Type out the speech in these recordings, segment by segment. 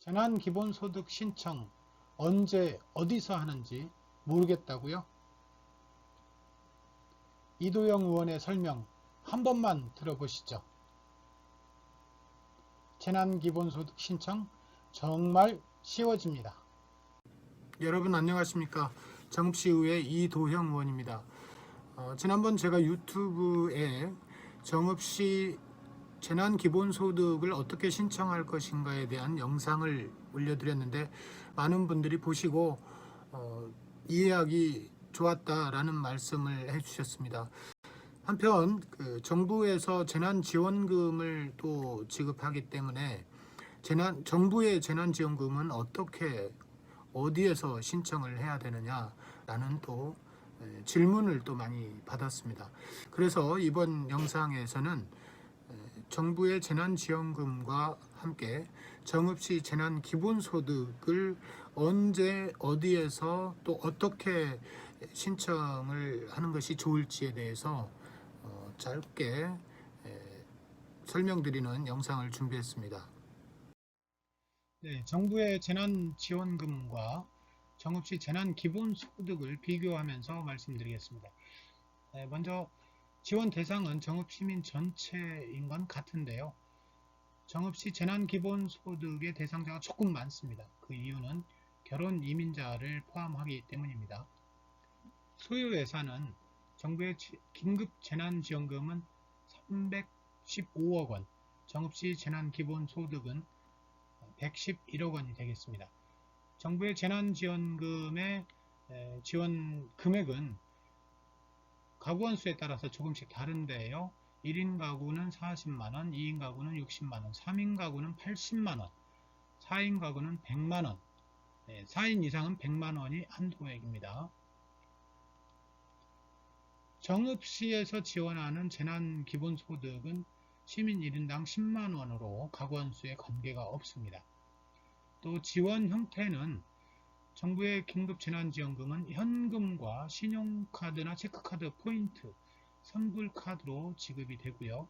재난기본소득 신청 언제 어디서 하는지 모르겠다고요? 이도영 의원의 설명 한 번만 들어보시죠. 재난기본소득 신청 정말 쉬워집니다. 여러분 안녕하십니까? 정읍시의회 이도형 의원입니다. 지난번 제가 유튜브에 정읍시 재난기본소득을 어떻게 신청할 것인가에 대한 영상을 올려드렸는데 많은 분들이 보시고 이해하기 좋았다라는 말씀을 해주셨습니다. 한편 정부에서 재난지원금을 또 지급하기 때문에 정부의 재난지원금은 어디에서 신청을 해야 되느냐라는 또 질문을 또 많이 받았습니다. 그래서 이번 영상에서는 정부의 재난지원금과 함께 정읍시 재난기본소득을 언제 어디에서 또 어떻게 신청을 하는 것이 좋을지에 대해서 짧게 설명드리는 영상을 준비했습니다. 네, 정부의 재난지원금과 정읍시 재난기본소득을 비교하면서 말씀드리겠습니다. 먼저 지원 대상은 정읍시민 전체인 건 같은데요. 정읍시 재난기본소득의 대상자가 조금 많습니다. 그 이유는 결혼 이민자를 포함하기 때문입니다. 소요 예산은 정부의 긴급재난지원금은 315억 원, 정읍시 재난기본소득은 111억 원이 되겠습니다. 정부의 재난지원금의 지원 금액은 가구원 수에 따라서 조금씩 다른데요. 1인 가구는 40만원, 2인 가구는 60만원, 3인 가구는 80만원, 4인 가구는 100만원, 4인 이상은 100만원이 한도액입니다. 정읍시에서 지원하는 재난기본소득은 시민 1인당 10만원으로 가구원 수에 관계가 없습니다. 또 지원 형태는 정부의 긴급재난지원금은 현금과 신용카드나 체크카드 포인트, 선불카드로 지급이 되고요.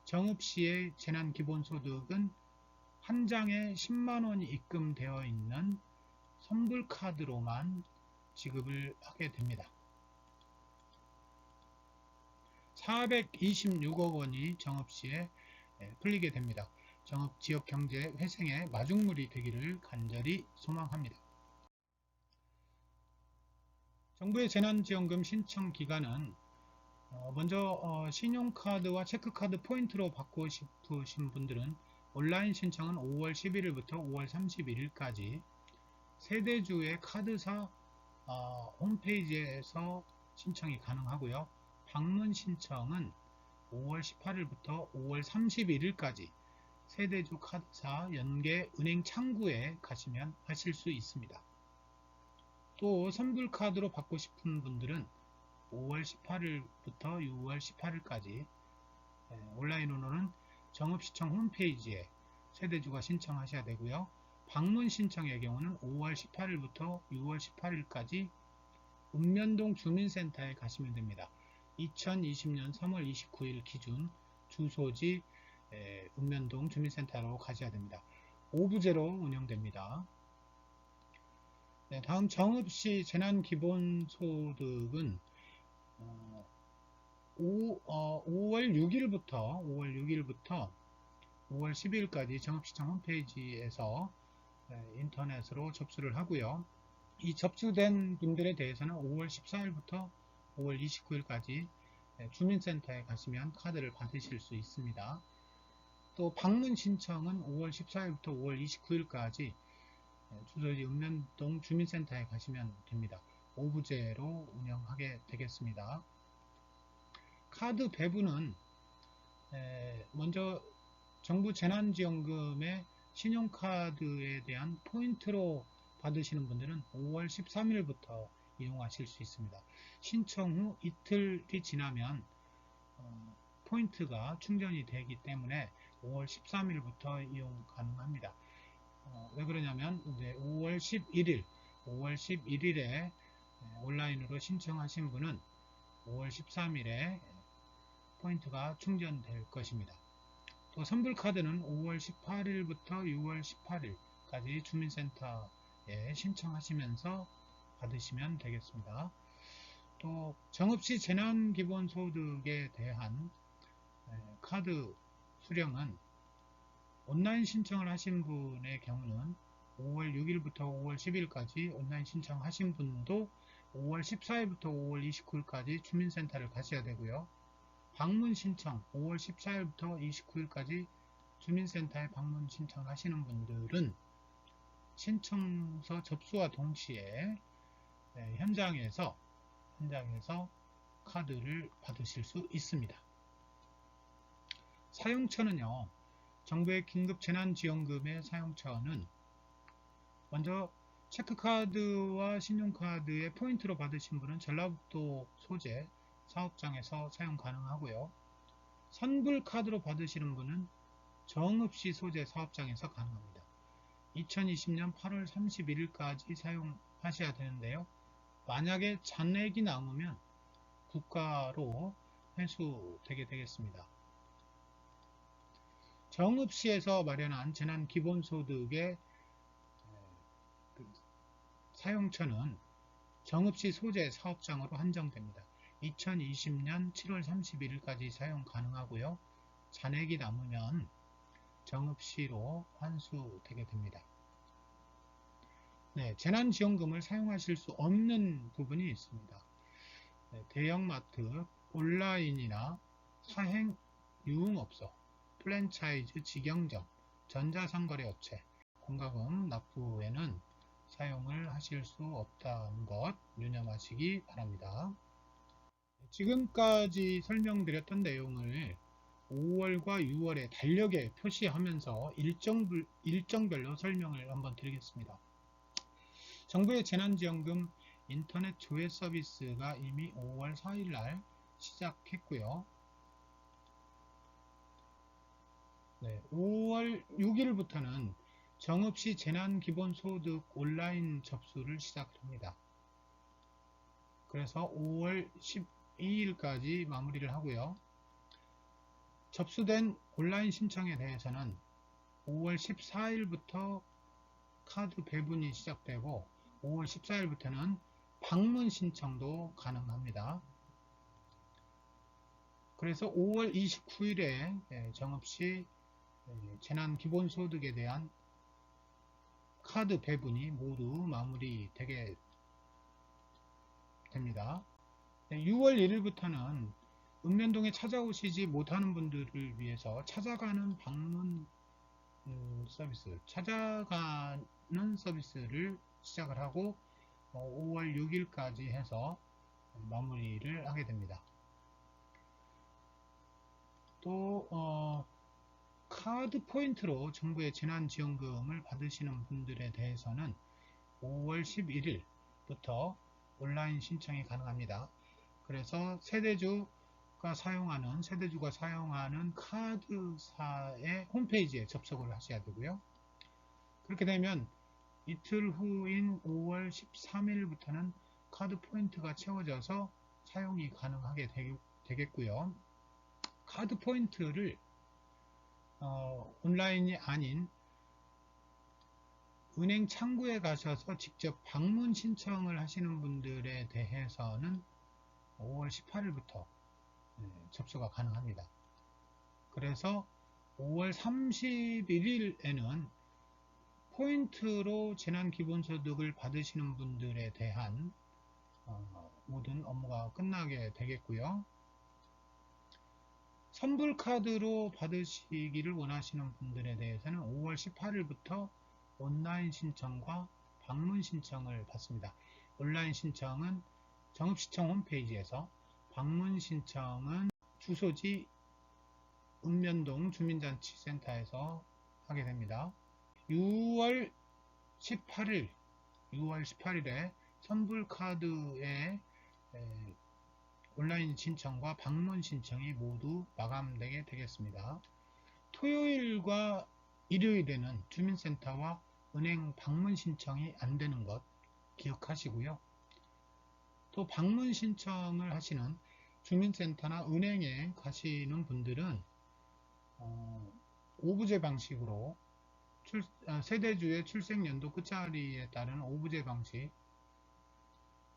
정읍시의 재난기본소득은 한 장에 10만원이 입금되어 있는 선불카드로만 지급을 하게 됩니다. 426억 원이 정읍시에 풀리게 됩니다. 정읍 지역경제 회생의 마중물이 되기를 간절히 소망합니다. 정부의 재난지원금 신청 기간은 먼저 신용카드와 체크카드 포인트로 받고 싶으신 분들은 온라인 신청은 5월 11일부터 5월 31일까지 세대주의 카드사 홈페이지에서 신청이 가능하고요. 방문 신청은 5월 18일부터 5월 31일까지 세대주 카드사 연계 은행 창구에 가시면 하실 수 있습니다. 또 선불카드로 받고 싶은 분들은 5월 18일부터 6월 18일까지 온라인으로는 정읍시청 홈페이지에 세대주가 신청하셔야 되고요. 방문 신청의 경우는 5월 18일부터 6월 18일까지 읍면동 주민센터에 가시면 됩니다. 2020년 3월 29일 기준 주소지 읍면동 주민센터로 가셔야 됩니다. 오부제로 운영됩니다. 다음 정읍시 재난기본소득은 5월 6일부터 5월 12일까지 정읍시청 홈페이지에서 인터넷으로 접수를 하고요. 이 접수된 분들에 대해서는 5월 14일부터 5월 29일까지 주민센터에 가시면 카드를 받으실 수 있습니다. 또 방문 신청은 5월 14일부터 5월 29일까지 주소지 읍면동 주민센터에 가시면 됩니다. 오부제로 운영하게 되겠습니다. 카드 배부는 먼저 정부 재난지원금의 신용카드에 대한 포인트로 받으시는 분들은 5월 13일부터 이용하실 수 있습니다. 신청 후 이틀이 지나면 포인트가 충전이 되기 때문에 5월 13일부터 이용 가능합니다. 왜 그러냐면 이제 5월 11일에 온라인으로 신청하신 분은 5월 13일에 포인트가 충전될 것입니다. 또 선불카드는 5월 18일부터 6월 30일까지 주민센터에 신청하시면서 받으시면 되겠습니다. 또 정읍시 재난기본소득에 대한 카드 수령은 온라인 신청을 하신 분의 경우는 5월 6일부터 5월 10일까지 온라인 신청하신 분도 5월 14일부터 5월 29일까지 주민센터를 가셔야 되고요. 방문 신청 5월 14일부터 29일까지 주민센터에 방문 신청하시는 분들은 신청서 접수와 동시에 현장에서 카드를 받으실 수 있습니다. 사용처는요, 정부의 긴급재난지원금의 사용처는 먼저 체크카드와 신용카드의 포인트로 받으신 분은 전라북도 소재 사업장에서 사용 가능하고요. 선불카드로 받으시는 분은 정읍시 소재 사업장에서 가능합니다. 2020년 8월 31일까지 사용하셔야 되는데요. 만약에 잔액이 남으면 국가로 회수되게 되겠습니다. 정읍시에서 마련한 재난기본소득의 사용처는 정읍시 소재 사업장으로 한정됩니다. 2020년 7월 31일까지 사용 가능하고요. 잔액이 남으면 정읍시로 환수되게 됩니다. 재난지원금을 사용하실 수 없는 부분이 있습니다. 대형마트, 온라인이나 사행 유흥업소, 프랜차이즈 직영점, 전자상거래업체, 공과금 납부에는 사용을 하실 수 없다는 것 유념하시기 바랍니다. 지금까지 설명드렸던 내용을 5월과 6월에 달력에 표시하면서 일정별로 설명을 한번 드리겠습니다. 정부의 재난지원금 인터넷 조회 서비스가 이미 5월 4일날 시작했고요. 5월 6일부터는 정읍시 재난기본소득 온라인 접수를 시작합니다. 그래서 5월 12일까지 마무리를 하고요. 접수된 온라인 신청에 대해서는 5월 14일부터 카드 배분이 시작되고 5월 14일부터는 방문 신청도 가능합니다. 그래서 5월 29일에 정읍시 재난기본소득에 대한 카드 배분이 모두 마무리되게 됩니다. 6월 1일부터는 읍면동에 찾아오시지 못하는 분들을 위해서 찾아가는 방문 서비스, 찾아가는 서비스를 시작을 하고 5월 6일까지 해서 마무리를 하게 됩니다. 또 카드 포인트로 정부의 재난지원금을 받으시는 분들에 대해서는 5월 11일부터 온라인 신청이 가능합니다. 그래서 세대주가 사용하는 카드사의 홈페이지에 접속을 하셔야 되고요. 그렇게 되면 이틀 후인 5월 13일부터는 카드 포인트가 채워져서 사용이 가능하게 되겠고요. 카드 포인트를 온라인이 아닌 은행 창구에 가셔서 직접 방문 신청을 하시는 분들에 대해서는 5월 18일부터 접수가 가능합니다. 그래서 5월 31일에는 포인트로 재난기본소득을 받으시는 분들에 대한 모든 업무가 끝나게 되겠고요. 선불카드로 받으시기를 원하시는 분들에 대해서는 5월 18일부터 온라인 신청과 방문 신청을 받습니다. 온라인 신청은 정읍시청 홈페이지에서, 방문 신청은 주소지 읍면동 주민잔치센터에서 하게 됩니다. 6월 18일에 선불카드의 온라인 신청과 방문 신청이 모두 마감되게 되겠습니다. 토요일과 일요일에는 주민센터와 은행 방문 신청이 안 되는 것 기억하시고요. 또 방문 신청을 하시는 주민센터나 은행에 가시는 분들은 오부제 방식으로 세대주의 출생연도 끝자리에 따른 오부제 방식,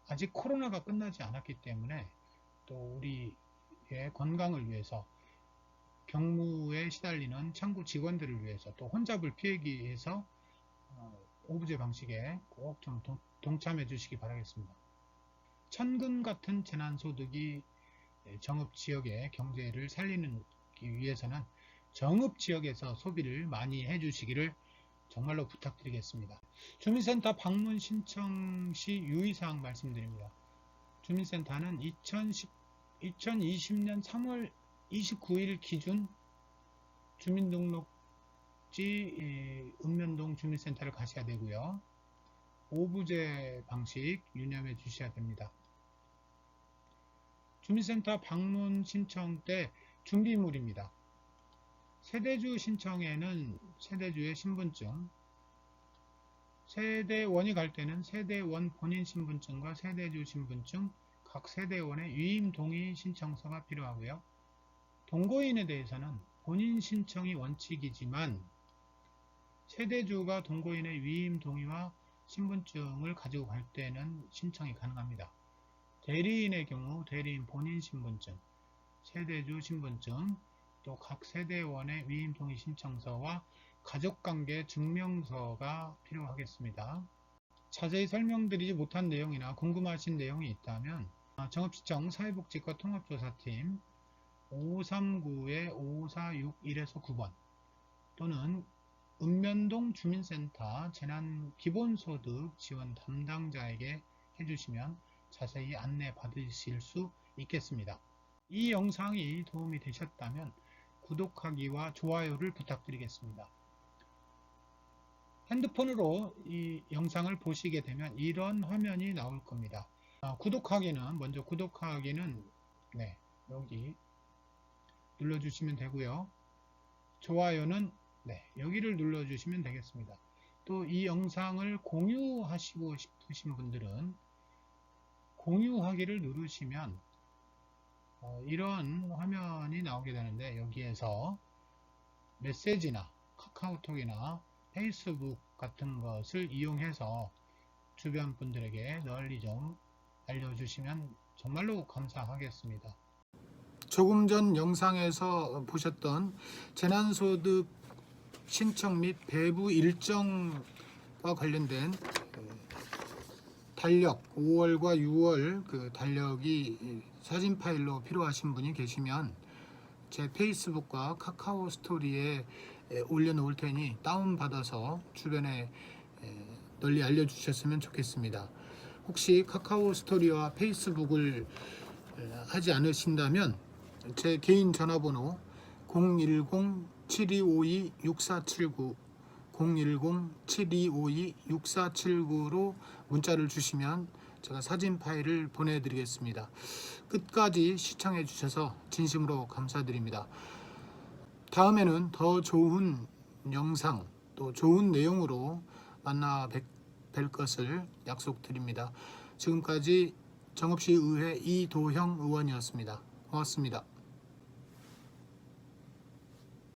아직 코로나가 끝나지 않았기 때문에 또 우리의 건강을 위해서, 경무에 시달리는 창구 직원들을 위해서, 또 혼잡을 피하기 위해서 오부제 방식에 꼭 좀 동참해 주시기 바라겠습니다. 천금 같은 재난소득이 정읍지역의 경제를 살리기 위해서는 정읍지역에서 소비를 많이 해주시기를 정말로 부탁드리겠습니다. 주민센터 방문 신청 시 유의사항 말씀드립니다. 주민센터는 2020년 3월 29일 기준 주민등록지 읍면동 주민센터를 가셔야 되고요. 오부제 방식 유념해 주셔야 됩니다. 주민센터 방문 신청 때 준비물입니다. 세대주 신청에는 세대주의 신분증, 세대원이 갈 때는 세대원 본인 신분증과 세대주 신분증, 각 세대원의 위임 동의 신청서가 필요하고요. 동거인에 대해서는 본인 신청이 원칙이지만 세대주가 동거인의 위임 동의와 신분증을 가지고 갈 때는 신청이 가능합니다. 대리인의 경우 대리인 본인 신분증, 세대주 신분증, 또 각 세대원의 위임 동의 신청서와 가족관계 증명서가 필요하겠습니다. 자세히 설명드리지 못한 내용이나 궁금하신 내용이 있다면 정읍시청 사회복지과 통합조사팀 539-5461-9번 또는 읍면동 주민센터 재난기본소득 지원 담당자에게 해주시면 자세히 안내 받으실 수 있겠습니다. 이 영상이 도움이 되셨다면 구독하기와 좋아요를 부탁드리겠습니다. 핸드폰으로 이 영상을 보시게 되면 이런 화면이 나올 겁니다. 먼저 구독하기는 여기 눌러주시면 되고요. 좋아요는 여기를 눌러주시면 되겠습니다. 또 이 영상을 공유하시고 싶으신 분들은 공유하기를 누르시면 이런 화면이 나오게 되는데, 여기에서 메시지나 카카오톡이나 페이스북 같은 것을 이용해서 주변 분들에게 널리 좀 알려주시면 정말로 감사하겠습니다. 조금 전 영상에서 보셨던 재난소득 신청 및 배부 일정과 관련된 달력 5월과 6월 그 달력이 사진 파일로 필요하신 분이 계시면 제 페이스북과 카카오 스토리에 올려놓을 테니 다운받아서 주변에 널리 알려주셨으면 좋겠습니다. 혹시 카카오 스토리와 페이스북을 하지 않으신다면 제 개인 전화번호 010-7252-6479 010-7252-6479로 문자를 주시면 제가 사진 파일을 보내드리겠습니다. 끝까지 시청해 주셔서 진심으로 감사드립니다. 다음에는 더 좋은 영상 또 좋은 내용으로 만나 뵐 것을 약속드립니다. 지금까지 정읍시의회 이도형 의원이었습니다. 고맙습니다.